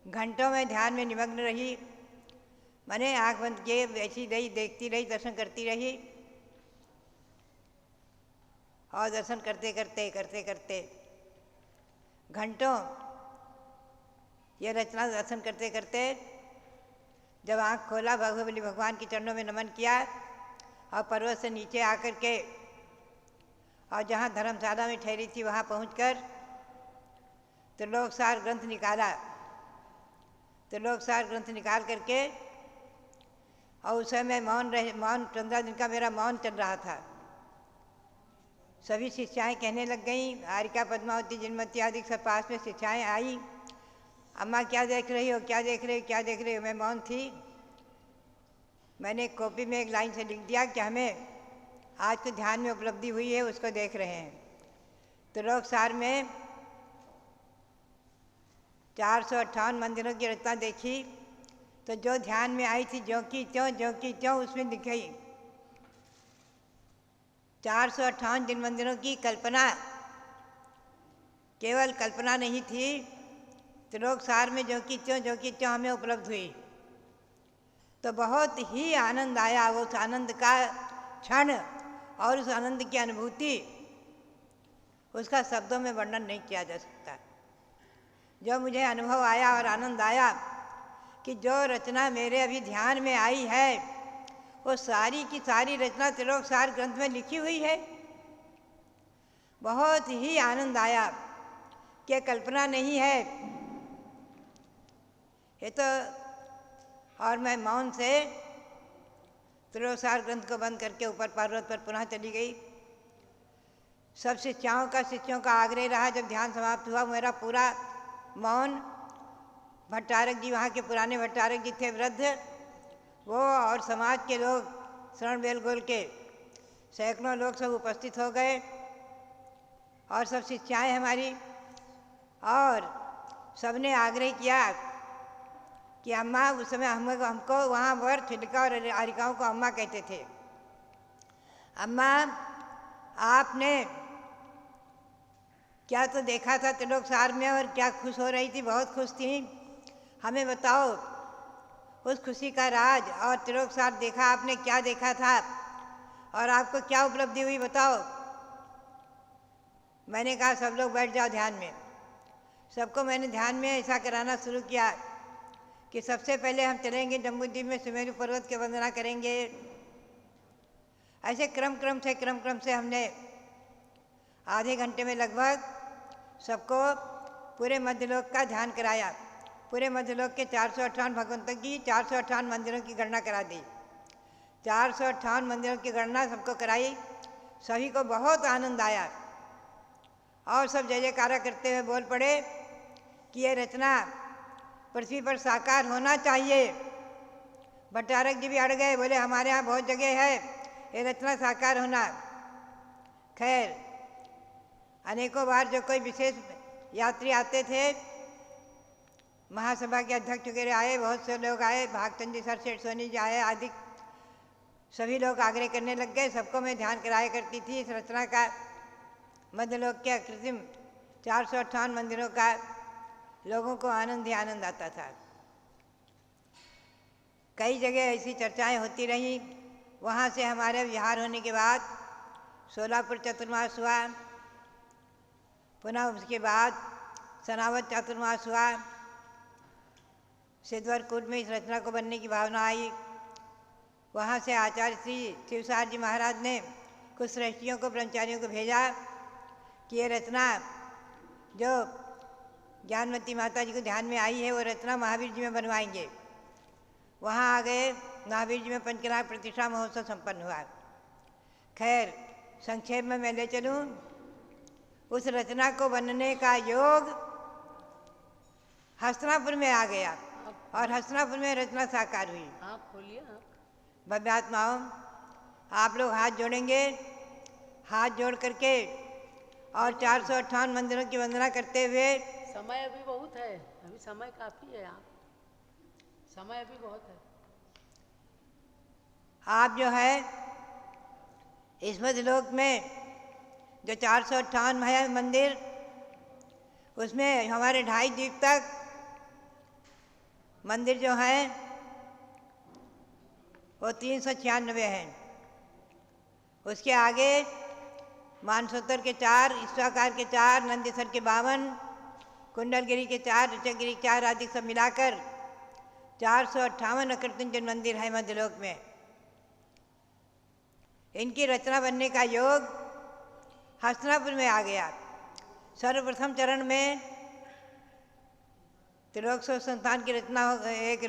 घंटों में ध्यान में निमग्न रही, मैंने आँख बंद किए बैठी रही, देखती रही, दर्शन करती रही। और दर्शन करते करते करते करते घंटों ये रचना दर्शन करते करते जब आँख खोला, बाहुबली भगवान के चरणों में नमन किया और पर्वत से नीचे आकर के और जहाँ धर्मशाला में ठहरी थी वहाँ पहुँचकर त्रिलोकसार ग्रंथ निकाला। त्रिलोकसार ग्रंथ निकाल करके और उस समय मौन 15 दिन का मेरा मौन चल रहा था। सभी शिष्याएँ कहने लग गईं, हारिका, पद्मावती, जिनमती आदि सब पास में शिष्याएँ आई, अम्मा क्या देख रही हो, क्या देख रही हो, क्या देख रही हो। मैं मौन थी। मैंने कॉपी में एक लाइन से लिख दिया कि हमें आज को ध्यान में उपलब्धि हुई है, उसको देख रहे हैं। त्रिलोकसार में 458 मंदिरों की रचना देखी तो जो ध्यान में आई थी ज्यों की त्यों उसमें दिख गई। 458 जिन मंदिरों की कल्पना केवल कल्पना नहीं थी, त्रिलोकसार में ज्यों की त्यों हमें उपलब्ध हुई। तो बहुत ही आनंद आया। उस आनंद का क्षण और उस आनंद की अनुभूति उसका शब्दों में वर्णन नहीं किया जा सकता। जो मुझे अनुभव आया और आनंद आया कि जो रचना मेरे अभी ध्यान में आई है वो सारी की सारी रचना त्रिलोकसार ग्रंथ में लिखी हुई है। बहुत ही आनंद आया कि कल्पना नहीं है ये तो। और मैं मौन से त्रिलोकसार ग्रंथ को बंद करके ऊपर पर्वत पर पुनः चली गई। सब शिष्यों का आग्रह रहा। जब ध्यान समाप्त हुआ मेरा पूरा मौन, भट्टारक जी, वहाँ के पुराने भट्टारक जी थे वृद्ध, वो और समाज के लोग, श्रवण बेलगोल के सैकड़ों लोग सब उपस्थित हो गए और सब शिष्याएँ हमारी, और सबने आग्रह किया कि अम्मा, उस समय हमको वहाँ पर छिलका और आरिकाओं को अम्मा कहते थे। अम्मा, आपने क्या तो देखा था त्रिलोक सार में और क्या खुश हो रही थी, बहुत खुश थी, हमें बताओ उस खुशी का राज। और त्रिलोक सार देखा आपने, क्या देखा था और आपको क्या उपलब्धि हुई, बताओ। मैंने कहा सब लोग बैठ जाओ ध्यान में। सबको मैंने ध्यान में ऐसा कराना शुरू किया कि सबसे पहले हम चलेंगे जम्बूद्वीप में, सुमेरु पर्वत की वंदना करेंगे। ऐसे क्रम क्रम से हमने आधे घंटे में लगभग सबको पूरे मध्यलोक का ध्यान कराया। पूरे मध्यलोक के 458 भगवंतों की 458 मंदिरों की गणना करा दी। 458 मंदिरों की गणना सबको कराई। सभी को बहुत आनंद आया और सब जय जयकारा करते हुए बोल पड़े कि ये रचना पृथ्वी पर साकार होना चाहिए। भट्टारक जी भी अड़ गए, बोले हमारे यहाँ बहुत जगह है, ये रचना साकार होना। खैर, अनेकों बार जो कोई विशेष यात्री आते थे, महासभा के अध्यक्ष वगैरह आए, बहुत से लोग आए, भागचंद जी, सर सेठ सोनी जी आए, आदि सभी लोग आग्रह करने लग गए। सबको मैं ध्यान कराया करती थी इस रचना का, मध्यलोक के कृत्रिम 458 मंदिरों का। लोगों को आनंद ही आनंद आता था। कई जगह ऐसी चर्चाएं होती रहीं। वहाँ से हमारे विहार होने के बाद सोलापुर चतुर्मास हुआ, पुनः उसके बाद सनावत चातुर्मास हुआ। सिद्धवरकूट में इस रचना को बनने की भावना आई। वहाँ से आचार्य श्री शिवसार जी महाराज ने कुछ श्रेष्ठियों को, ब्रह्मचारियों को भेजा कि ये रचना जो ज्ञानवती माता जी को ध्यान में आई है, वो रचना महावीर जी में बनवाएंगे। वहाँ आ गए। महावीर जी में पंचकला प्रतिष्ठा महोत्सव संपन्न हुआ। खैर, संक्षेप में मैं ले चलूँ, उस रचना को बनने का योग हस्तिनापुर में आ गया और हस्तिनापुर में रचना साकार हुई। आप खोलिए। भव्यात्माओं, आप लोग हाथ जोड़ेंगे। हाथ जोड़ करके और 458 मंदिरों की वंदना करते हुए। समय अभी बहुत है, अभी समय काफ़ी है। आप समय अभी बहुत है। आप जो है इस मध्यलोक में जो 458 है मंदिर, उसमें हमारे 2.5 द्वीप तक मंदिर जो हैं वो 396 हैं। उसके आगे मानसोत्तर के 4, ईश्वाकार के 4, नंदीसर के 52, कुंडलगिरी के 4, ऋषगिरी के 4 आदि सब मिलाकर 458 अकृत्रिम मंदिर है मध्यलोक में। इनकी रचना बनने का योग हस्तिनापुर में आ गया। सर्वप्रथम चरण में त्रिलोक संस्थान की रचना, एक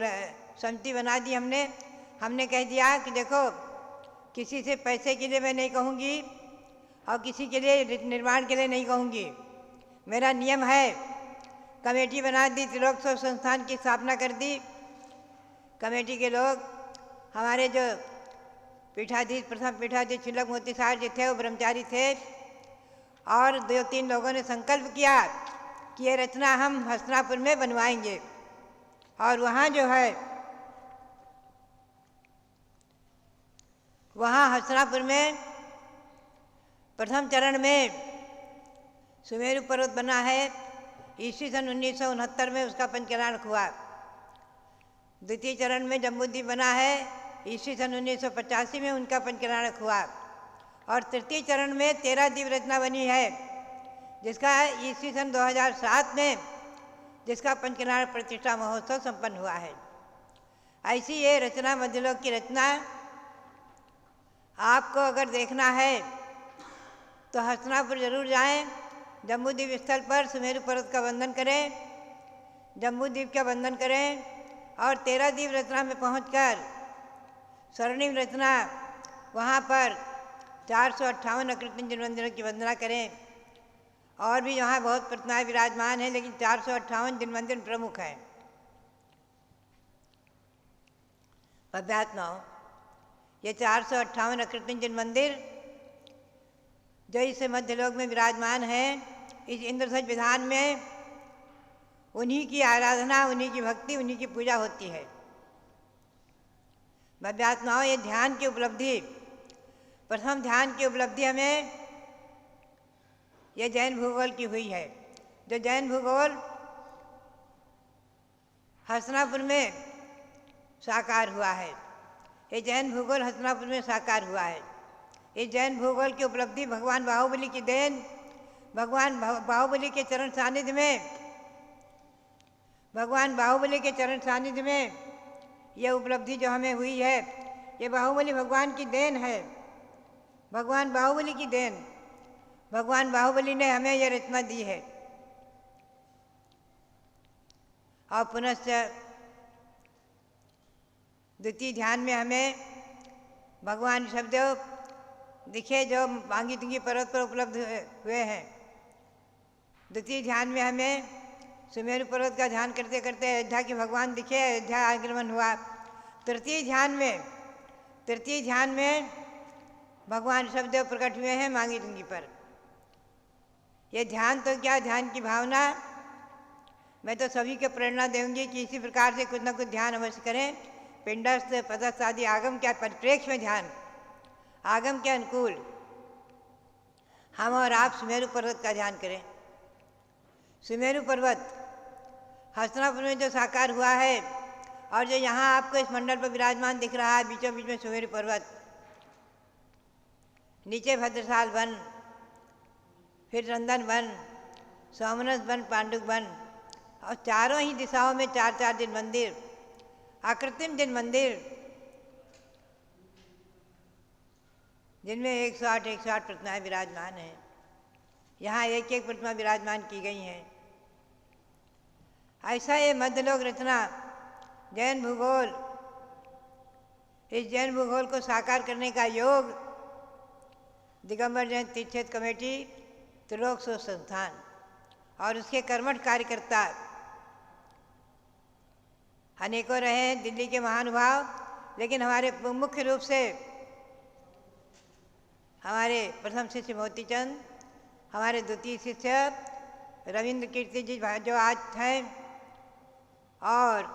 समिति बना दी हमने कह दिया कि देखो, किसी से पैसे के लिए मैं नहीं कहूँगी और किसी के लिए निर्माण के लिए नहीं कहूँगी। मेरा नियम है। कमेटी बना दी, त्रिलोक संस्थान की स्थापना कर दी। कमेटी के लोग हमारे जो पीठाधीश, प्रथम पीठाधीश छिलक मोती साहब जी थे, वो ब्रह्मचारी थे और 2-3 लोगों ने संकल्प किया कि ये रचना हम हस्तिनापुर में बनवाएंगे। और वहाँ जो है, वहाँ हस्तिनापुर में प्रथम चरण में सुमेरु पर्वत बना है। ईस्वी सन 1969 में उसका पंचकल्याणक हुआ। द्वितीय चरण में जम्बूद्वीप बना है। ईस्वी सन 1985 में उनका पंचकल्याणक हुआ। और तृतीय चरण में 13 द्वीप रचना बनी है, जिसका ईस्वी सन 2007 में जिसका पंचकल्याण प्रतिष्ठा महोत्सव संपन्न हुआ है। ऐसी ये रचना, मध्यलोक की रचना, आपको अगर देखना है तो हस्तिनापुर जरूर जाएं। जम्बूद्वीप स्थल पर सुमेरु पर्वत का वंदन करें, जम्बूद्वीप का वंदन करें और 13 द्वीप रचना में पहुंचकर स्वर्णिम रचना, वहाँ पर 458 अकृत्रिम मंदिरों की वंदना करें। और भी यहाँ बहुत प्रतिमाएं विराजमान हैं, लेकिन 458 जिन मंदिर प्रमुख हैं। भव्यात्माओं, ये 458 अकृत्रिम जिन मंदिर जो इस मध्यलोक में विराजमान हैं, इस इंद्रध्वज विधान में उन्हीं की आराधना, उन्हीं की भक्ति, उन्हीं की पूजा होती है। भव्यात्माओं, ये ध्यान की उपलब्धि, प्रथम ध्यान की उपलब्धि हमें ये जैन भूगोल की हुई है। जो जैन भूगोल हसनापुर में साकार हुआ है, ये जैन भूगोल हसनापुर में साकार हुआ है। इस जैन भूगोल की उपलब्धि भगवान बाहुबली की देन, भगवान बाहुबली के चरण सानिध्य में, भगवान बाहुबली के चरण सानिध्य में यह उपलब्धि जो हमें हुई है, ये बाहुबली भगवान की देन है, भगवान बाहुबली की देन। भगवान बाहुबली ने हमें यह रचना दी है। और पुनश्च द्वितीय ध्यान में हमें भगवान ऋषभदेव दिखे जो मांगी तुंगी पर्वत पर उपलब्ध हुए हैं। द्वितीय ध्यान में हमें सुमेरु पर्वत का ध्यान करते करते अयोध्या के भगवान दिखे, अयोध्या आगमन हुआ। तृतीय ध्यान में भगवान ऋषभदेव प्रकट हुए हैं मांगी तुंगी पर। ये ध्यान तो क्या, ध्यान की भावना मैं तो सभी को प्रेरणा दूंगी कि इसी प्रकार से कुछ न कुछ ध्यान अवश्य करें। पिंडस्थ, पदस्थ आदि आगम के परिप्रेक्ष्य में ध्यान, आगम के अनुकूल हम और आप सुमेरु पर्वत का ध्यान करें। सुमेरु पर्वत हसनापुर में जो साकार हुआ है और जो यहाँ आपको इस मंडल पर विराजमान दिख रहा है, बीचों बीच में सुमेरु पर्वत, नीचे भद्रशाल वन, फिर रंदन वन, सोमनाथ वन, पांडुक वन, और चारों ही दिशाओं में 4-4 दिन मंदिर, अकृत्रिम दिन मंदिर, जिनमें 108 प्रतिमाएं विराजमान हैं। यहाँ एक एक प्रतिमा विराजमान की गई हैं। ऐसा ये मध्यलोक रचना जैन भूगोल, इस जैन भूगोल को साकार करने का योग दिगंबर जैन तीर्थ कमेटी, त्रिलोक शोध संस्थान और उसके कर्मठ कार्यकर्ता अनेकों रहे हैं, दिल्ली के महानुभाव, लेकिन हमारे मुख्य रूप से हमारे प्रथम शिष्य मोतीचंद, हमारे द्वितीय शिष्य रविंद्र कीर्ति जी जो आज हैं, और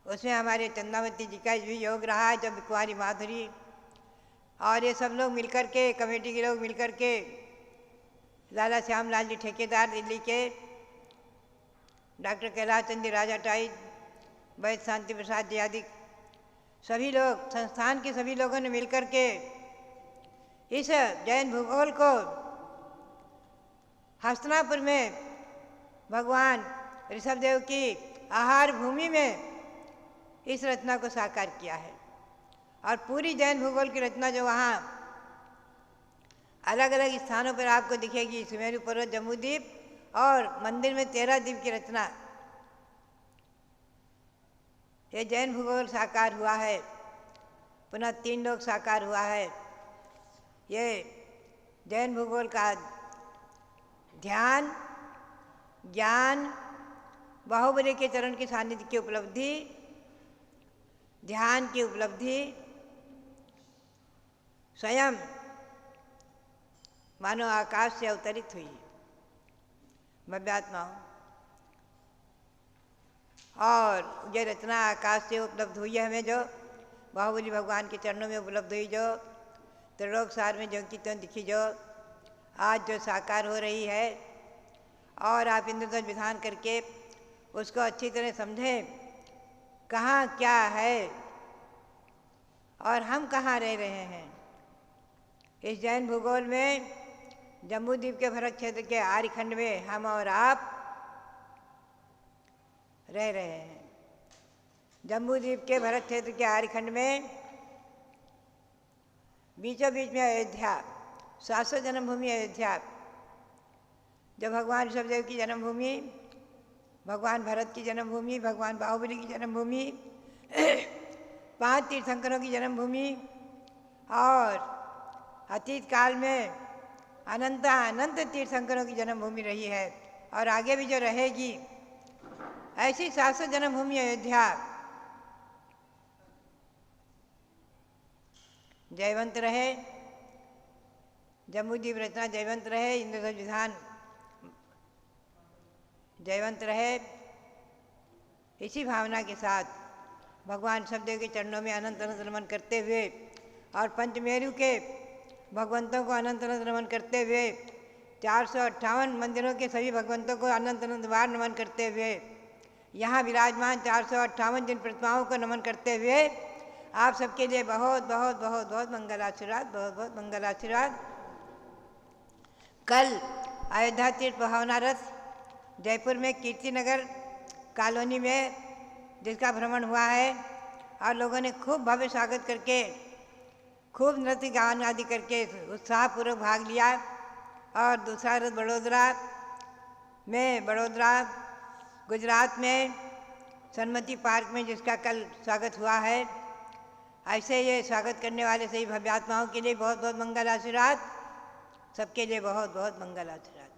उसमें हमारे चंदावती जी का भी योग रहा है, जब कुंवारी माधुरी, और ये सब लोग मिलकर के, कमेटी के लोग मिलकर के, लाला श्याम लाल जी ठेकेदार दिल्ली के, डॉक्टर कैलाश चंद्र राजा टाई, वैद्य शांति प्रसाद जी आदि सभी लोग, संस्थान के सभी लोगों ने मिलकर के इस जैन भूगोल को हस्तिनापुर में भगवान ऋषभदेव की आहार भूमि में इस रचना को साकार किया है। और पूरी जैन भूगोल की रचना जो वहाँ अलग अलग स्थानों पर आपको दिखेगी, सुमेरु पर्वत, जम्बूद्वीप और मंदिर में 13 द्वीप की रचना, ये जैन भूगोल साकार हुआ है। पुनः 3 लोग साकार हुआ है। ये जैन भूगोल का ध्यान, ज्ञान, बाहुबली के चरण की सानिध्य की उपलब्धि, ध्यान की उपलब्धि स्वयं मानो आकाश से अवतरित हुई भव्यात्माओं, और ये रचना आकाश से उपलब्ध हुई है हमें, जो बाहुबली भगवान के चरणों में उपलब्ध हुई, जो त्रिलोक सार में जो की त्यों दिखी, जो आज जो साकार हो रही है। और आप इंद्रधनुष विधान करके उसको अच्छी तरह समझें, कहाँ क्या है और हम कहाँ रह रहे हैं। इस जैन भूगोल में जम्बूद्वीप के भरत क्षेत्र के आर्यखंड में हम और आप रह रहे हैं। जम्बूद्वीप के भरत क्षेत्र के आर्यखंड में बीचों बीच में अयोध्या, शाश्वत जन्मभूमि अयोध्या, जो भगवान ऋषभदेव की जन्मभूमि, भगवान भरत की जन्मभूमि, भगवान बाहुबली की जन्मभूमि, 5 तीर्थंकरों की जन्मभूमि, और अतीत काल में अनंत तीर्थंकरों की जन्मभूमि रही है और आगे भी जो रहेगी, ऐसी शाश्वत जन्मभूमि अयोध्या जयवंत रहे, जम्बूद्वीप रचना जयवंत रहे, इंद्रधनुष विधान जयवंत रहे। इसी भावना के साथ भगवान सबदेव के चरणों में अनंत अनंत नमन करते हुए और पंचमेरु के भगवंतों को अनंत अनंत नमन करते हुए 458 मंदिरों के सभी भगवंतों को अनंत अनंत बार नमन करते हुए यहाँ विराजमान 458 जिन प्रतिमाओं को नमन करते हुए आप सबके लिए बहुत बहुत बहुत बहुत मंगल आशीर्वाद, बहुत बहुत मंगल आशीर्वाद। कल अयोध्या तीर्थ भावना रथ जयपुर में कीर्ति नगर कॉलोनी में जिसका भ्रमण हुआ है और लोगों ने खूब भव्य स्वागत करके खूब नृत्य गान आदि करके उत्साहपूर्वक भाग लिया। और दूसरा रथ बड़ोदरा गुजरात में सन्मति पार्क में जिसका कल स्वागत हुआ है। ऐसे ये स्वागत करने वाले सभी भव्यात्माओं के लिए बहुत बहुत मंगल आशीर्वाद, सबके लिए बहुत बहुत मंगल आशीर्वाद।